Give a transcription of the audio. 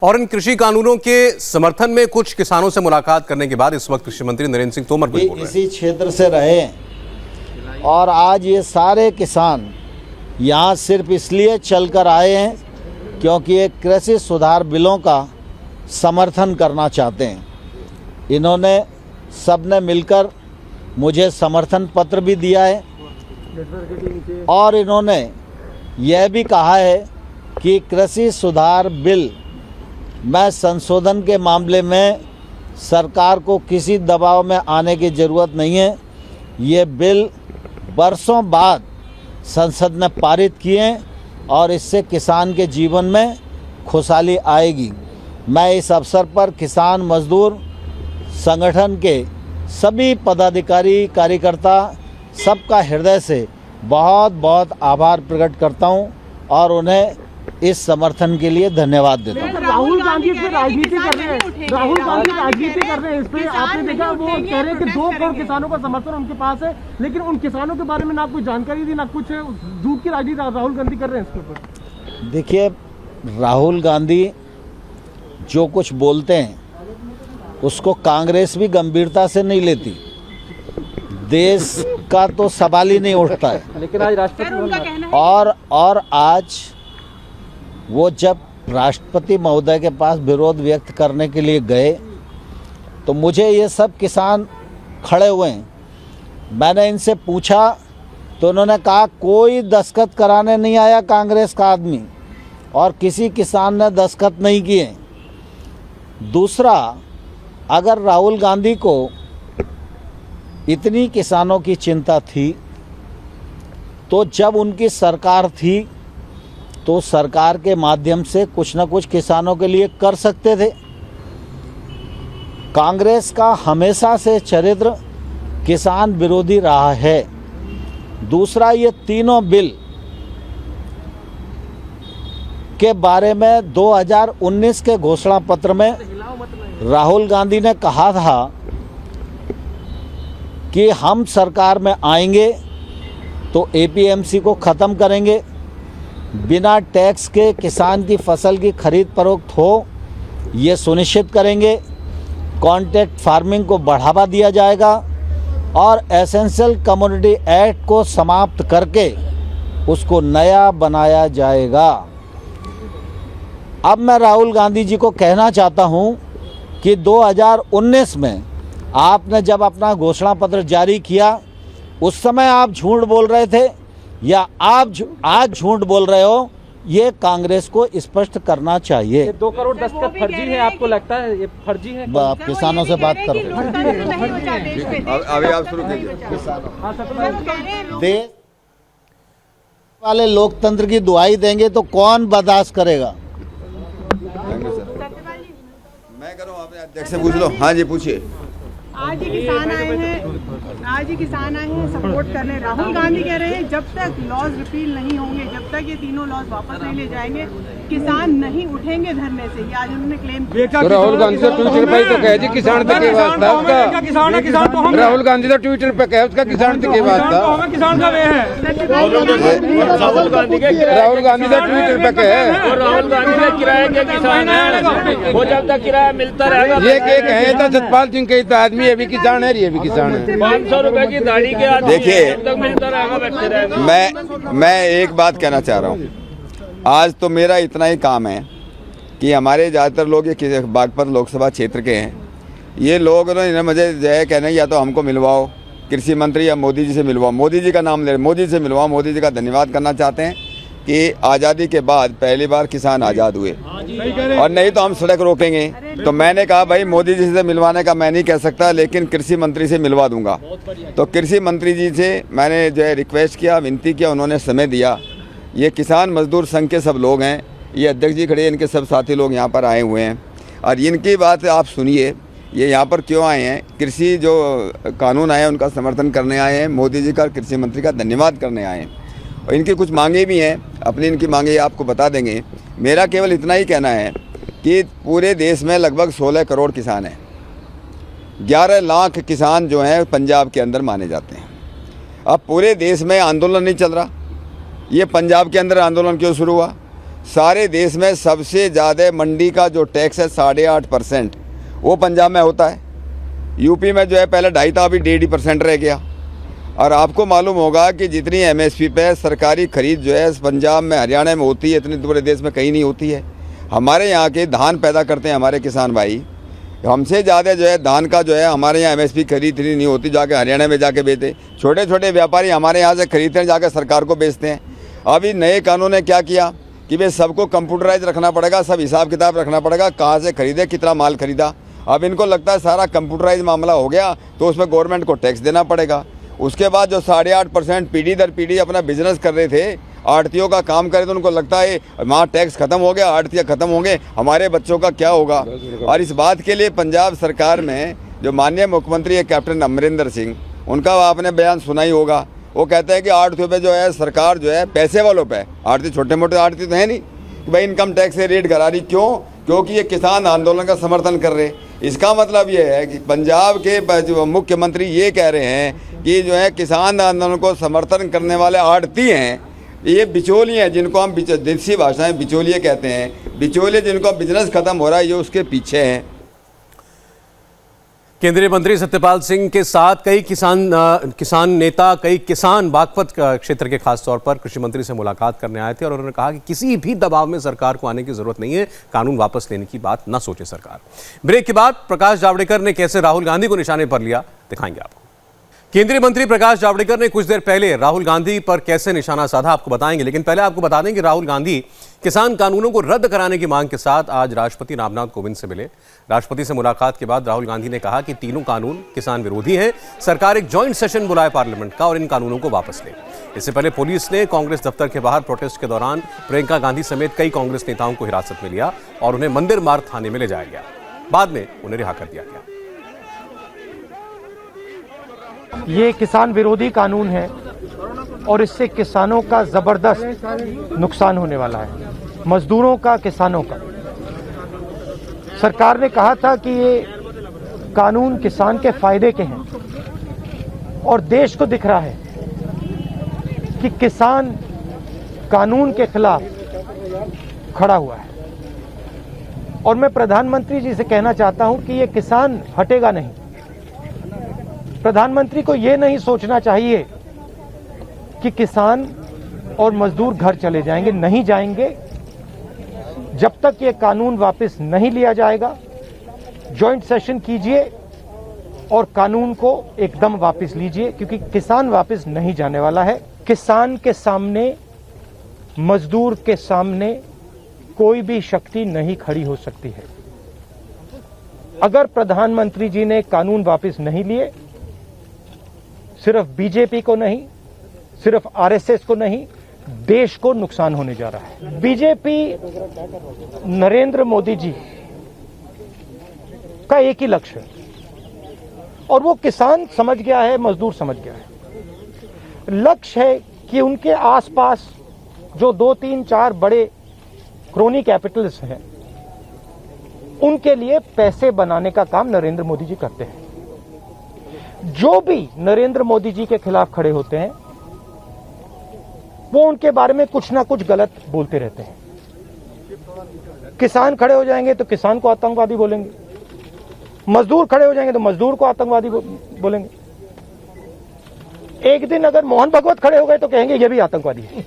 और इन कृषि कानूनों के समर्थन में कुछ किसानों से मुलाकात करने के बाद इस वक्त कृषि मंत्री नरेंद्र सिंह तोमर कुछ बोल रहे हैं। इसी क्षेत्र से रहे और आज ये सारे किसान यहाँ सिर्फ इसलिए चलकर आए हैं क्योंकि ये कृषि सुधार बिलों का समर्थन करना चाहते हैं। इन्होंने सबने मिलकर मुझे समर्थन पत्र भी दिया है और इन्होंने यह भी कहा है कि कृषि सुधार बिल में संशोधन के मामले में सरकार को किसी दबाव में आने की ज़रूरत नहीं है। ये बिल बरसों बाद संसद ने पारित किए और इससे किसान के जीवन में खुशहाली आएगी। मैं इस अवसर पर किसान मजदूर संगठन के सभी पदाधिकारी कार्यकर्ता सबका हृदय से बहुत बहुत आभार प्रकट करता हूं और उन्हें इस समर्थन के लिए धन्यवाद देता हूं। राहुल गांधी इस पे राजनीति कर रहे हैं। राहुल गांधी राजनीति कर रहे हैं इस पे। आपने देखा वो कह रहे हैं कि 2 करोड़ किसानों का समर्थन उनके पास है, लेकिन उन किसानों के बारे में ना कोई जानकारी दी ना कुछ। झूठ की राजनीति राहुल गांधी कर रहे हैं इसके ऊपर। देखिए, राहुल गांधी जो कुछ बोलते हैं उसको कांग्रेस भी गंभीरता से नहीं लेती। देश का तो सवाल ही नहीं उठता है। लेकिन आज राष्ट्रपति और आज वो जब राष्ट्रपति महोदय के पास विरोध व्यक्त करने के लिए गए तो मुझे ये सब किसान खड़े हुए हैं। मैंने इनसे पूछा तो उन्होंने कहा कोई दस्तखत कराने नहीं आया कांग्रेस का आदमी और किसी किसान ने दस्तखत नहीं किए। दूसरा, अगर राहुल गांधी को इतनी किसानों की चिंता थी तो जब उनकी सरकार थी तो सरकार के माध्यम से कुछ न कुछ किसानों के लिए कर सकते थे। कांग्रेस का हमेशा से चरित्र किसान विरोधी रहा है। दूसरा, ये तीनों बिल के बारे में 2019 के घोषणा पत्र में राहुल गांधी ने कहा था कि हम सरकार में आएंगे तो एपीएमसी को ख़त्म करेंगे, बिना टैक्स के किसान की फसल की खरीद फरोख्त हो ये सुनिश्चित करेंगे, कॉन्ट्रैक्ट फार्मिंग को बढ़ावा दिया जाएगा और एसेंशियल कमोडिटी एक्ट को समाप्त करके उसको नया बनाया जाएगा। अब मैं राहुल गांधी जी को कहना चाहता हूं कि 2019 में आपने जब अपना घोषणा पत्र जारी किया उस समय आप झूठ बोल रहे थे या आप आज झूठ बोल रहे हो, ये कांग्रेस को स्पष्ट करना चाहिए। ये 2 करोड़ दस्तखत फर्जी है, आपको लगता है ये फर्जी है? आप किसानों से बात करो। अभी आप शुरू कीजिए। देश वाले लोकतंत्र की दुहाई देंगे तो कौन बर्दाश्त करेगा? मैं करूँ, आप अध्यक्ष से पूछ लो। हाँ जी, पूछिए। आज ही किसान आए हैं सपोर्ट करने। राहुल गांधी कह रहे हैं जब तक लॉज रिपील नहीं होंगे, जब तक ये तीनों लॉज वापस नहीं ले जाएंगे, किसान नहीं उठेंगे धरने से। ये आज उन्होंने क्लेम किया। तो राहुल गांधी तो ट्विटर पे तो कहे जी किसान तक के वास्ता उसका। राहुल गांधी तो ट्विटर पे कहे उसका किसान तक के वास्ता। किसान का वे है राहुल गांधी तो ट्विटर पे कहे राहुल गांधी ने किराए के किसान है, वो जब तक किराया मिलता रहेगा। ये कहे तो सतपाल सिंह के आदमी ये भी किसान है, ये भी किसान है। 500 रुपए की दाढ़ी के आदमी देखिए, जब तक मिलता रहेगा बैठते रहेगा। मैं एक बात कहना चाह रहा हूँ। आज तो मेरा इतना ही काम है कि हमारे ज़्यादातर लोग ये बागपत लोकसभा क्षेत्र के हैं। ये लोग इन्हें मुझे जो है कहना या तो हमको मिलवाओ कृषि मंत्री या मोदी जी से मिलवाओ, मोदी जी का नाम ले, मोदी से मिलवाओ। मोदी जी का धन्यवाद करना चाहते हैं कि आज़ादी के बाद पहली बार किसान आज़ाद हुए और नहीं तो हम सड़क रोकेंगे। तो मैंने कहा भाई मोदी जी से मिलवाने का मैं नहीं कह सकता, लेकिन कृषि मंत्री से मिलवा दूंगा। तो कृषि मंत्री जी से मैंने जो है रिक्वेस्ट किया, विनती किया, उन्होंने समय दिया। ये किसान मजदूर संघ के सब लोग हैं, ये अध्यक्ष जी खड़े हैं, इनके सब साथी लोग यहाँ पर आए हुए हैं और इनकी बात आप सुनिए। ये यहाँ पर क्यों आए हैं? कृषि जो कानून आए हैं उनका समर्थन करने आए हैं, मोदी जी का कृषि मंत्री का धन्यवाद करने आए हैं और इनकी कुछ मांगे भी हैं। अपनी इनकी मांगे आपको बता देंगे। मेरा केवल इतना ही कहना है कि पूरे देश में लगभग 16 करोड़ किसान हैं। 11 लाख किसान जो हैं पंजाब के अंदर माने जाते हैं। अब पूरे देश में आंदोलन नहीं चल रहा, ये पंजाब के अंदर आंदोलन क्यों शुरू हुआ? सारे देश में सबसे ज़्यादा मंडी का जो टैक्स है 8.5%, वो पंजाब में होता है। यूपी में जो है पहले 2.5 था, अभी 1.5% रह गया। और आपको मालूम होगा कि जितनी एमएसपी पे सरकारी खरीद जो है पंजाब में, हरियाणा में होती है, इतनी पूरे देश में कहीं नहीं होती है। हमारे यहाँ के धान पैदा करते हैं हमारे किसान भाई, हमसे ज़्यादा जो है धान का जो है हमारे यहाँ एमएसपी खरीद नहीं होती, जाके हरियाणा में जाके बेचते। छोटे छोटे व्यापारी हमारे यहाँ से खरीदते हैं, जाकर सरकार को बेचते हैं। अभी नए कानून ने क्या किया कि भाई सबको कंप्यूटराइज रखना पड़ेगा, सब हिसाब किताब रखना पड़ेगा, कहाँ से खरीदे, कितना माल खरीदा। अब इनको लगता है सारा कंप्यूटराइज मामला हो गया तो उसमें गवर्नमेंट को टैक्स देना पड़ेगा। उसके बाद जो 8.5% पीढ़ी दर पीढ़ी अपना बिजनेस कर रहे थे, आड़तियों का काम करे, तो उनको लगता है वहाँ टैक्स खत्म हो गया, आड़तियाँ खत्म होंगे, हमारे बच्चों का क्या होगा। और इस बात के लिए पंजाब सरकार में जो माननीय मुख्यमंत्री है कैप्टन अमरिंदर सिंह, उनका आपने बयान सुना ही होगा। वो कहते हैं कि आड़तियों पे जो है सरकार जो है पैसे वालों पे, आड़ती छोटे मोटे आड़ती तो है नहीं कि भाई इनकम टैक्स से रेट करा रही। क्यों? क्योंकि ये किसान आंदोलन का समर्थन कर रहे। इसका मतलब ये है कि पंजाब के जो मुख्यमंत्री ये कह रहे हैं कि जो है किसान आंदोलन को समर्थन करने वाले आड़ती हैं, ये बिचौलिए हैं, जिनको हम देसी भाषा में बिचौलिए कहते हैं। बिचौलिए जिनको बिजनेस खत्म हो रहा है, ये उसके पीछे हैं। केंद्रीय मंत्री सत्यपाल सिंह के साथ कई किसान नेता, कई किसान बागपत क्षेत्र के खास तौर पर कृषि मंत्री से मुलाकात करने आए थे और उन्होंने कहा कि किसी भी दबाव में सरकार को आने की जरूरत नहीं है, कानून वापस लेने की बात न सोचे सरकार। ब्रेक के बाद प्रकाश जावड़ेकर ने कैसे राहुल गांधी को निशाने पर लिया, दिखाएंगे आपको। केंद्रीय मंत्री प्रकाश जावड़ेकर ने कुछ देर पहले राहुल गांधी पर कैसे निशाना साधा, आपको बताएंगे। लेकिन पहले आपको बता दें कि राहुल गांधी किसान कानूनों को रद्द कराने की मांग के साथ आज राष्ट्रपति रामनाथ कोविंद से मिले। राष्ट्रपति से मुलाकात के बाद राहुल गांधी ने कहा कि तीनों कानून किसान विरोधी हैं, सरकार एक जॉइंट सेशन बुलाए पार्लियामेंट का और इन कानूनों को वापस ले। इससे पहले पुलिस ने कांग्रेस दफ्तर के बाहर प्रोटेस्ट के दौरान प्रियंका गांधी समेत कई कांग्रेस नेताओं को हिरासत में लिया और उन्हें मंदिर मार्ग थाने में ले जाया गया। बाद में उन्हें रिहा कर दिया गया। ये किसान विरोधी कानून है और इससे किसानों का जबरदस्त नुकसान होने वाला है, मजदूरों का, किसानों का। सरकार ने कहा था कि ये कानून किसान के फायदे के हैं और देश को दिख रहा है कि किसान कानून के खिलाफ खड़ा हुआ है। और मैं प्रधानमंत्री जी से कहना चाहता हूं कि ये किसान हटेगा नहीं। प्रधानमंत्री को यह नहीं सोचना चाहिए कि किसान और मजदूर घर चले जाएंगे, नहीं जाएंगे। जब तक ये कानून वापस नहीं लिया जाएगा, जॉइंट सेशन कीजिए और कानून को एकदम वापस लीजिए, क्योंकि किसान वापस नहीं जाने वाला है। किसान के सामने, मजदूर के सामने कोई भी शक्ति नहीं खड़ी हो सकती है। अगर प्रधानमंत्री जी ने कानून वापस नहीं लिए, सिर्फ बीजेपी को नहीं, सिर्फ आरएसएस को नहीं, देश को नुकसान होने जा रहा है। बीजेपी नरेंद्र मोदी जी का एक ही लक्ष्य है और वो किसान समझ गया है, मजदूर समझ गया है। लक्ष्य है कि उनके आसपास जो 2, 3, 4 बड़े क्रोनी कैपिटल्स हैं, उनके लिए पैसे बनाने का काम नरेंद्र मोदी जी करते हैं। जो भी नरेंद्र मोदी जी के खिलाफ खड़े होते हैं, वो उनके बारे में कुछ ना कुछ गलत बोलते रहते हैं। किसान खड़े हो जाएंगे तो किसान को आतंकवादी बोलेंगे, मजदूर खड़े हो जाएंगे तो मजदूर को आतंकवादी बोलेंगे। एक दिन अगर मोहन भगवत खड़े हो गए तो कहेंगे ये भी आतंकवादी है।